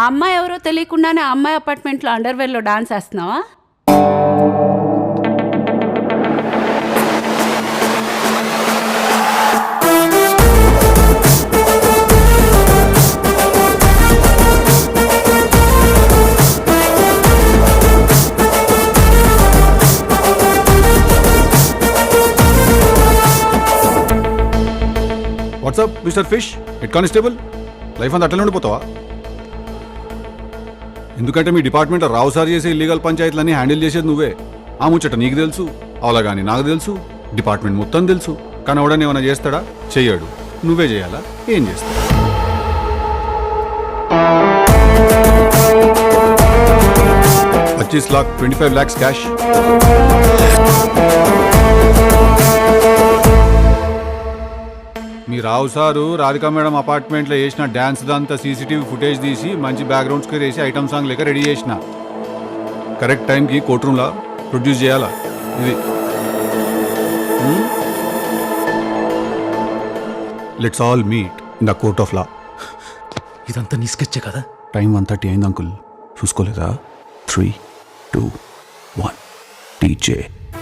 అమ్మాయి ఎవరో తెలియకుండానే ఆ అమ్మాయి అపార్ట్మెంట్లో అండర్వేర్లో డాన్స్ వేస్తున్నావా? What's up mister fish head constable life అంతా అట్లనే ఉండిపోతావా? ఎందుకంటే మీ డిపార్ట్మెంట్లో రావు సార్ చేసే ఇల్లీగల్ పంచాయతీలన్నీ హ్యాండిల్ చేసేది నువ్వే. ఆ ముచ్చట నీకు తెలుసు, అవలా కానీ నాకు తెలుసు, డిపార్ట్మెంట్ మొత్తం తెలుసు. కానీ ఎవడని ఏమైనా చేస్తాడా? చెయ్యడు. నువ్వే చేయాలా? ఏం చేస్తావు? 25 लाख 25 lakhs cash. మీ రావు సారు రాధికా మేడం అపార్ట్మెంట్లో వేసిన డ్యాన్స్ దంతా సీసీటీవీ ఫుటేజ్ తీసి మంచి బ్యాక్గ్రౌండ్ స్కోర్ వేసి ఐటమ్ సాంగ్ లెక్క రెడీ చేసిన. కరెక్ట్ టైంకి కోర్ట్ రూమ్లో ప్రొడ్యూస్ చేయాలా. ఇది let's all meet in the court of law. ఇదంతా నీ స్కెచ్చే కదా? టైం 1:30 అయింది అంకుల్, చూసుకోలేదా? 3, 2, 1 టీజే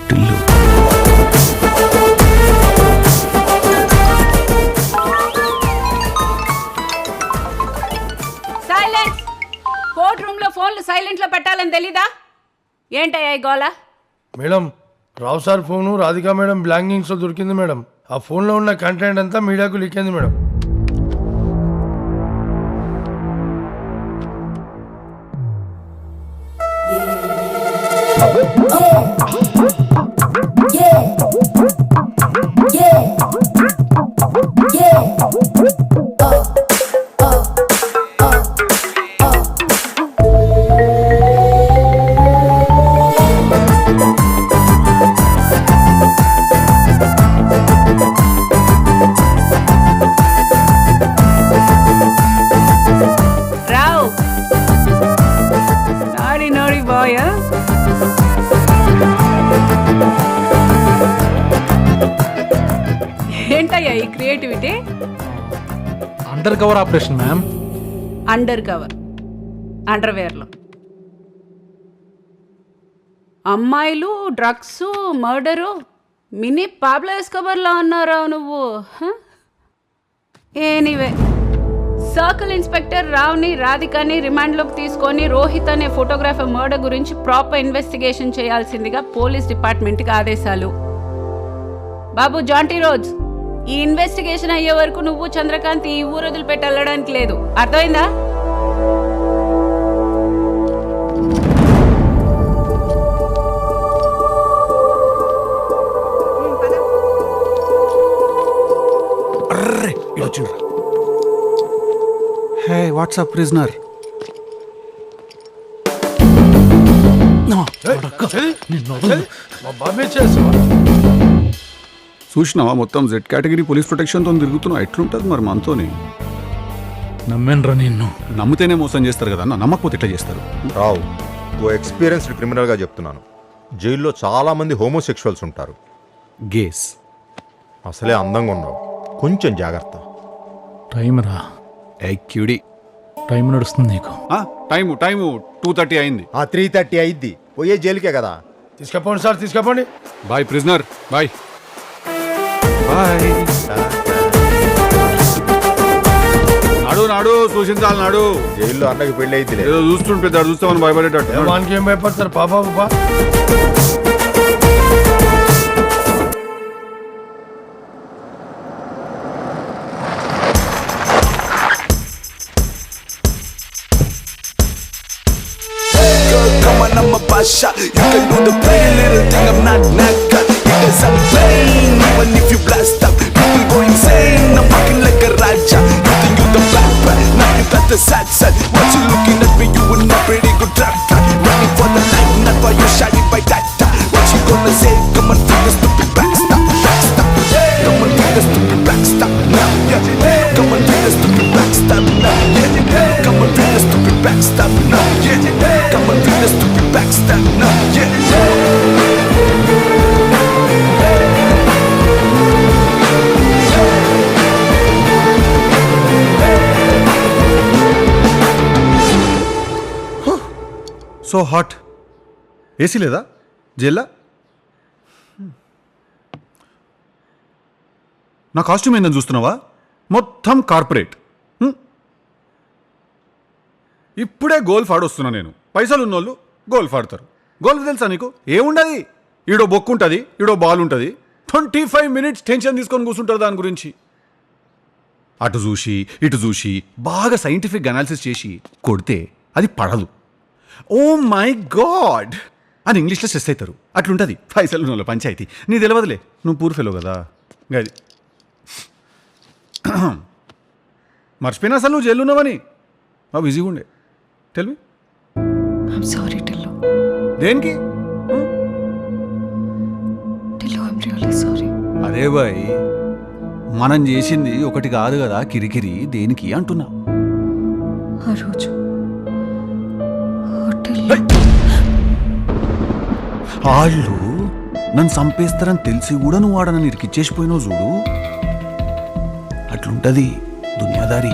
టిల్లు. సైలెన్స్! కోర్ట్ రూమ్లో ఫోన్లు సైలెంట్లో పెట్టాలని తెలీదా? ఏంటయ్యా ఈ గోల? మేడం, రావు సార్ ఫోను రాధికా మేడం బ్లాంకింగ్స్లో దొరికింది మేడం. ఆ ఫోన్లో ఉన్న కంటెంట్ అంతా మీడియాకు లీక్ అయింది మేడం. రావు నాడి నోడి బాయ్. ఏంటయ్యా ఈ creativity? Undercover operation ma'am. Undercover అండర్వేర్లో అమ్మాయిలు, డ్రగ్స్, మర్డరు, మినీ పాబ్లో ఎస్కోబర్లా ఉన్నారా నువ్వు? ఎనీవే, సర్కిల్ ఇన్స్పెక్టర్ రావుని, రాధికని రిమాండ్లోకి తీసుకొని రోహిత్ అనే ఫోటోగ్రాఫర్ మర్డర్ గురించి ప్రాపర్ ఇన్వెస్టిగేషన్ చేయాల్సిందిగా పోలీస్ డిపార్ట్మెంట్కి ఆదేశాలు. బాబు జాంటీ రోజ్, ఈ ఇన్వెస్టిగేషన్ అయ్యే వరకు నువ్వు చంద్రకాంత్ ఈ ఊరు వదిలిపెట్టి వెళ్ళడానికి లేదు. అర్థమైందా? హే వాట్సాప్ ప్రిజనర్. మా బాబే చేస్తావా? చూసినావా మొత్తం జెడ్ కేటగిరీ పోలీస్ ప్రొటెక్షన్తో తిరుగుతున్నావు. ఎట్లుంటుంది మరి మనతోని? నమ్మేనరా నిన్ను. నమ్మితేనే మోసం చేస్తారు కదా అన్న, నమ్మకపోతే ఎట్లా చేస్తారు? రావు, ఓ ఎక్స్పీరియన్స్డ్ క్రిమినల్గా చెప్తున్నాను. జైల్లో చాలామంది హోమోసెక్షువల్స్ ఉంటారు. గేస్. అసలే అందంగా ఉన్నావు, కొంచెం జాగ్రత్త. టైం రా. ఐక్యూడి. టైం నడుస్తుంది నీకు. టైము 2:30 అయింది. 3:30 అయింది. పోయే జైలుకే కదా. తీసుకపోండి సార్, తీసుకపోండి. Bye prisoner, bye bye. నాడు సూచించాలి నాడు. జైల్లో అన్నకి పెళ్ళి అయితే ఏదో చూస్తుంటే దాడు చూస్తామని భయపడేటట్టు. వానికి ఏం భయపడతారు పాపా బాబా? I'm a basha. You can do the pretty little thing. I'm not cut. Because I'm plain. Even if you blast up, people go insane. I'm fucking like a raja. You think you're the black man? Now you got the sad side. Once you looking at me, you in a pretty good track. Running for the light, not for you shining by that. What you gonna say? Come on, take the stupid backstop. Come on, take the stupid backstop now. Yeah. Come on, take the stupid backstop now. Yeah. Come on, take the stupid backstop now. Yeah. Come on, take the stupid backstab now. Yeah. So hot. AC లేదా జైల్లా? నా costume ఏందని చూస్తున్నావా? మొత్తం corporate. ఇప్పుడే golf ఆడొస్తున్నా నేను. పైసలు ఉన్నోళ్ళు golf ఆడతారు. గోల్ఫ్ తెలుసా నీకు? ఏముండదు. ఈడో బొక్కు ఉంటుంది, ఈడో బాల్ ఉంటుంది. 25 మినిట్స్ టెన్షన్ తీసుకొని కూర్చుంటారు దాని గురించి. అటు చూసి ఇటు చూసి బాగా సైంటిఫిక్ అనాలిసిస్ చేసి కొడితే అది పడదు. ఓ మై గాడ్ అని ఇంగ్లీష్లో స్ట్రెస్ అవుతారు. అట్లుంటుంది పైసలు ఉన్నోళ్ళ పంచాయతీ. నీ తెలియదులే, నువ్వు పూర్ ఫెలో కదా. గది మర్చిపోయినా అసలు నువ్వు జైలు ఉన్నావని. బాగా బిజీగా ఉండే. Tell me. I'm sorry, Tillu. దేనికి? Tillu, I'm really sorry. అరే బాయ్, మనం చేసింది ఒకటి కాదు కదా కిరికిరి. దేనికి అంటున్నా? ఆ రోజు హోటల్లో వాళ్ళు నన్ను చంపేస్తారని తెలిసి కూడా నువ్వు ఆడ నన్ను ఇరికిచ్చేసిపోయినావు చూడు. అట్లుంటది దునియాదారి.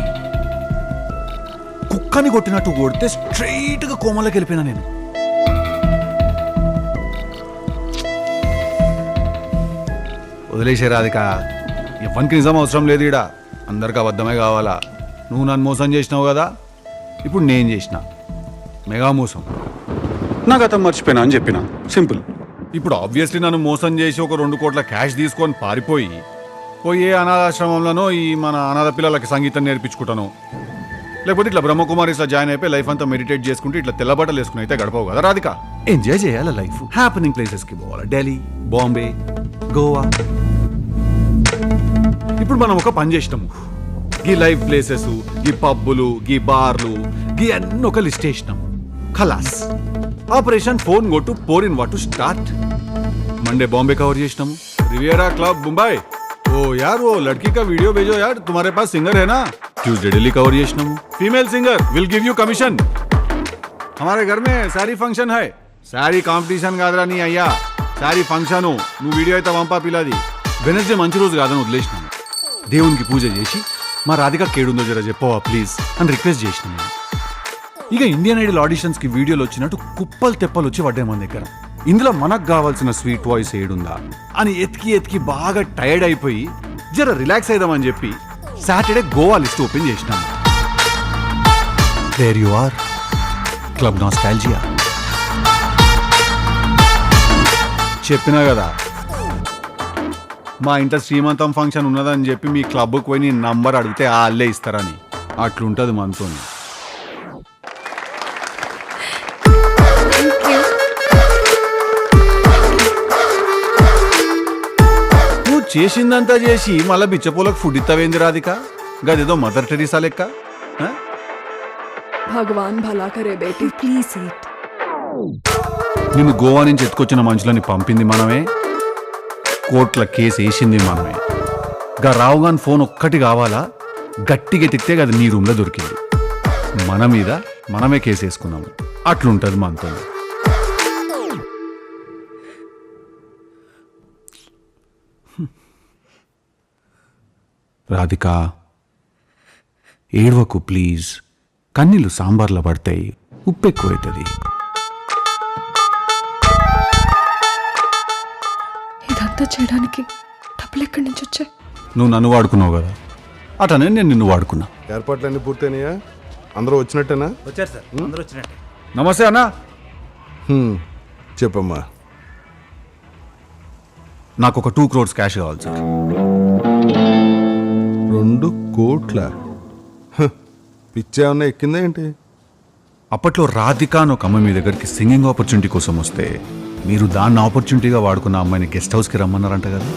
కుక్కని కొట్టినట్టు కొడితే స్ట్రైట్గా కోమలోకి వెళ్ళిపోయినా నేను. వదిలేసే రాధిక, ఎవరికి నిజం అవసరం లేదు ఈడ. అందరికి అబద్ధమే కావాలా. నువ్వు నన్ను మోసం చేసినావు కదా, ఇప్పుడు నేను చేసిన మెగా మోసం. నా గతం మర్చిపోయినా అని చెప్పిన, సింపుల్. ఇప్పుడు ఆబ్వియస్లీ నన్ను మోసం చేసి ఒక 2 కోట్ల క్యాష్ తీసుకొని పారిపోయి పోయే అనాథాశ్రమంలోనో ఈ మన అనాథ పిల్లలకి సంగీతం నేర్పించుకుంటాను. లేకపోతే ఇట్లా బ్రహ్మకుమారిస్లో జాయిన్ అయిపోయి లైఫ్ అంతా మెడిటేట్ చేసుకుంటే ఇట్లా తెల్లబట్టలు వేసుకుని అయితే గడపవు కదా రాధిక. ఎంజాయ్ చేయాలి లైఫ్. హ్యాపెనింగ్ ప్లేసెస్కి పోవాలి. ఢిల్లీ, బాంబే, గోవా. ఇప్పుడు మనం ఒక పని చేసినాము. గీ లైవ్ ప్లేసెస్, గీ పబ్బులు, గీ బార్లు, గీ అన్ని ఒక లిస్ట్ వేసినాము. ఖలాస్. ఆపరేషన్ ఫోన్ కొట్టు పోరిన్ వాటు స్టార్ట్. मंडे बॉम्बे कवर చేసినాము. Riviera club Mumbai. ओ यार वो लड़की का वीडियो भेजो यार, तुम्हारे पास सिंगर है ना. ट्यूसडे दिल्ली कवर చేసినాము. Female singer will give you commission. हमारे घर में सारी फंक्शन है. सारी కాంపిటీషన్ కాదురా నీ అయ్యా, సారీ ఫంక్షను. నువ్వు వీడియో అయితే వంపా పిల్లది. వెనస్డే మంచి రోజు కాదని వదిలేసినాను. దేవునికి పూజ చేసి మా రాధిక కేడుందో జర చెప్పవా ప్లీజ్ అని రిక్వెస్ట్ చేసినాను. ఇక ఇండియన్ ఐడల్ ఆడిషన్స్కి వీడియోలు వచ్చినట్టు కుప్పలు తెప్పలు వచ్చి పడ్డాయి మన దగ్గర. ఇందులో మనకు కావాల్సిన స్వీట్ వాయిస్ ఏడుందా అని ఎతికి ఎతికి బాగా టైర్డ్ అయిపోయి జర రిలాక్స్ అయిదామని చెప్పి సాటర్డే గోవా లిస్ట్ ఓపెన్ చేసినాను. There you are, club nostalgia. చెప్పినా కదా మా ఇంట్లో శ్రీమంతం ఫంక్షన్ ఉన్నదని చెప్పి మీ క్లబ్కి పోయి నీ నంబర్ అడిగితే వాళ్ళే ఇస్తారని. అట్లుంటుంది మనతో. నువ్వు చేసిందంతా చేసి మళ్ళీ బిచ్చపోలకు ఫుడ్ ఇస్తావేంది రాధిక? గదేదో మదర్ టెరిసా లెక్క. भगवान भला करे बेटी, प्लीज eat. నిన్ను గోవా నుంచి ఎత్తుకొచ్చిన మనుషులని పంపింది మనమే, కోర్టుల కేసు వేసింది మనమే. గా రావుగాన్ ఫోన్ ఒక్కటి కావాలా, గట్టిగా ఎత్తితే అది నీ రూమ్లో దొరికింది. మన మీద మనమే కేసు వేసుకున్నాము. అట్లుంటుంది మనతో. రాధిక ఏడవకు ప్లీజ్. కన్నీళ్ళు సాంబార్లో పడతాయి, ఉప్పు ఎక్కువవుతుంది. ఇదంతా చేయడానికి డబ్బులు ఎక్కడి నుంచి వచ్చాయి? నువ్వు నన్ను వాడుకున్నావు కదా, అటనే నేను నిన్ను వాడుకున్నా. ఏర్పాట్లన్నీ పూర్తయినాయా? అందరూ వచ్చినట్టేనా? వచ్చారు సార్, అందరూ వచ్చినట్టే. నమస్తే అన్నా. చెప్పమ్మా. నాకు ఒక 2 crores క్యాష్ కావాలి సార్. 2 కోట్ల? పిచ్చేమన్నా ఎక్కిందా ఏంటి? అప్పట్లో రాధిక అని ఒక అమ్మాయి మీ దగ్గరికి సింగింగ్ ఆపర్చునిటీ కోసం వస్తే మీరు దాన్ని ఆపర్చునిటీగా వాడుకున్న అమ్మాయిని గెస్ట్ హౌస్కి రమ్మన్నారంట కదా.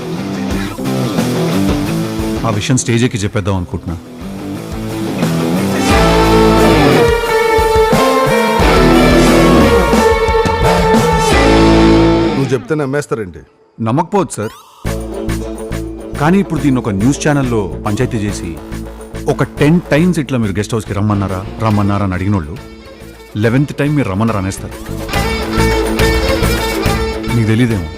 ఆ విషయం స్టేజ్ ఎక్కి చెప్పేద్దాం అనుకుంటున్నా. నువ్వు చెప్తే నమ్మేస్తారేంటి? నమ్మకపోవచ్చు సార్, కానీ ఇప్పుడు దీన్ని ఒక న్యూస్ ఛానల్లో పంచాయతీ చేసి ఒక 10 times ఇట్లా మీరు గెస్ట్ హౌస్కి రమ్మన్నారా అని అడిగిన వాళ్ళు 11th time మీరు రమ్మన్నారా అనేస్తారు. మీకు తెలియదేమో,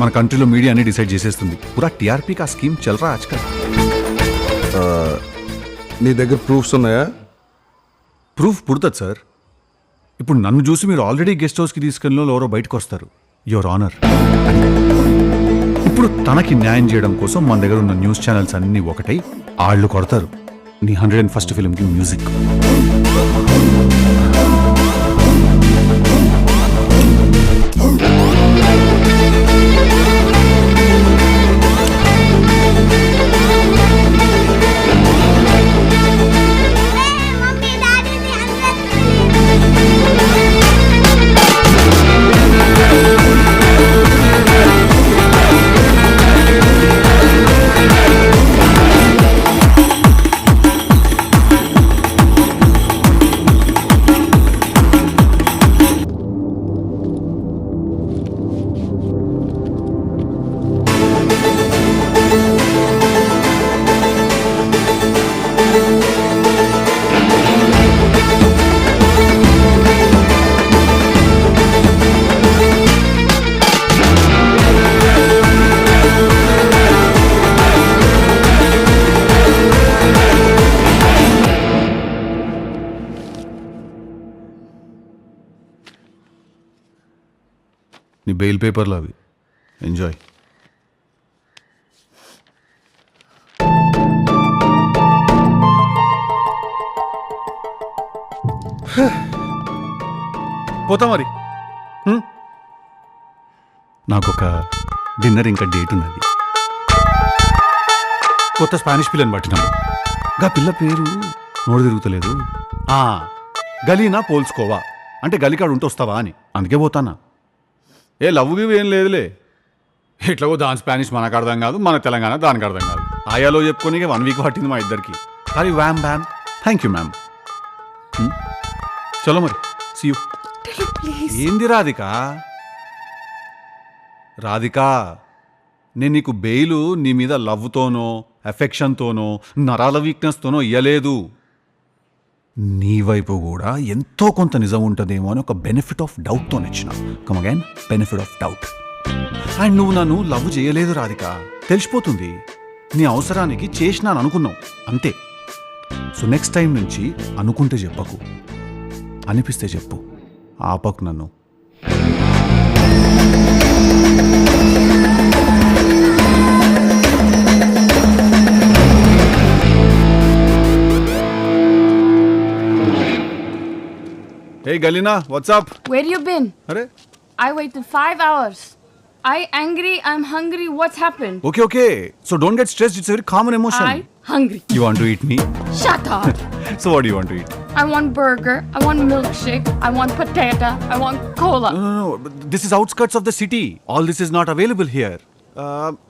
మన కంట్రీలో మీడియా అన్ని డిసైడ్ చేసేస్తుంది. పూరా టీఆర్పీకి ఆ స్కీమ్ చల్రా ఆజ్కల్. నీ దగ్గర ప్రూఫ్స్ ఉన్నాయా? ప్రూఫ్ పుడుతుంది సార్. ఇప్పుడు నన్ను చూసి మీరు ఆల్రెడీ గెస్ట్ హౌస్కి తీసుకెళ్ళిన ఎవరో బయటకు వస్తారు, యువర్ ఆనర్. ఇప్పుడు తనకి న్యాయం చేయడం కోసం మన దగ్గర ఉన్న న్యూస్ ఛానల్స్ అన్నీ ఒకటై ఆళ్ళు కొడతారు నీ 101st ఫిల్మ్కి మ్యూజిక్. నీ బెయిల్ పేపర్లు అవి, ఎంజాయ్. పోతా మరి. నాకొక డిన్నర్ ఇంకా డేట్ ఉన్నది. కొత్త స్పానిష్ పిల్లని పట్టినాము. గా పిల్ల పేరు నోడు తిరుగుతలేదు. గలీనా పోల్చుకోవా అంటే గలికాడు ఉంటూ వస్తావా అని, అందుకే పోతానా. ఏ లవ్ గివ్ ఏం లేదులే. ఎట్లాగో దాని స్పానిష్ మనకు అర్థం కాదు, మన తెలంగాణ దానికి అర్థం కాదు. ఆయాలో చెప్పుకొని 1 వీక్ పట్టింది మా ఇద్దరికి. కానీ వ్యామ్ బ్యామ్, థ్యాంక్ యూ మ్యామ్. చలో మరి, సీ యూ. ఏంది రాధిక? రాధిక, నేను నీకు బెయిలు నీ మీద లవ్తోనో ఎఫెక్షన్తోనో నరాల వీక్నెస్తోనో ఇయ్యలేదు. నీ వైపు కూడా ఎంతో కొంత నిజం ఉంటుందేమో అని ఒక బెనిఫిట్ ఆఫ్ డౌట్తో ఇచ్చిన. Come again, benefit of doubt. And నువ్వు నన్ను లవ్ చేయలేదు రాధిక, తెలిసిపోతుంది. నీ అవసరానికి చేసినాను అనుకున్నావు, అంతే. సో నెక్స్ట్ టైం నుంచి అనుకుంటే చెప్పకు, అనిపిస్తే చెప్పు, ఆపకు నన్ను. Hey Galina, what's up? Where you been? Arey? I waited 5 hours. I angry, I'm hungry. What's happened? Okay. So don't get stressed. It's a very common emotion. I hungry. You want to eat me? Shut up. So what do you want to eat? I want burger. I want milkshake. I want potato. I want cola. No. This is outskirts of the city. All this is not available here.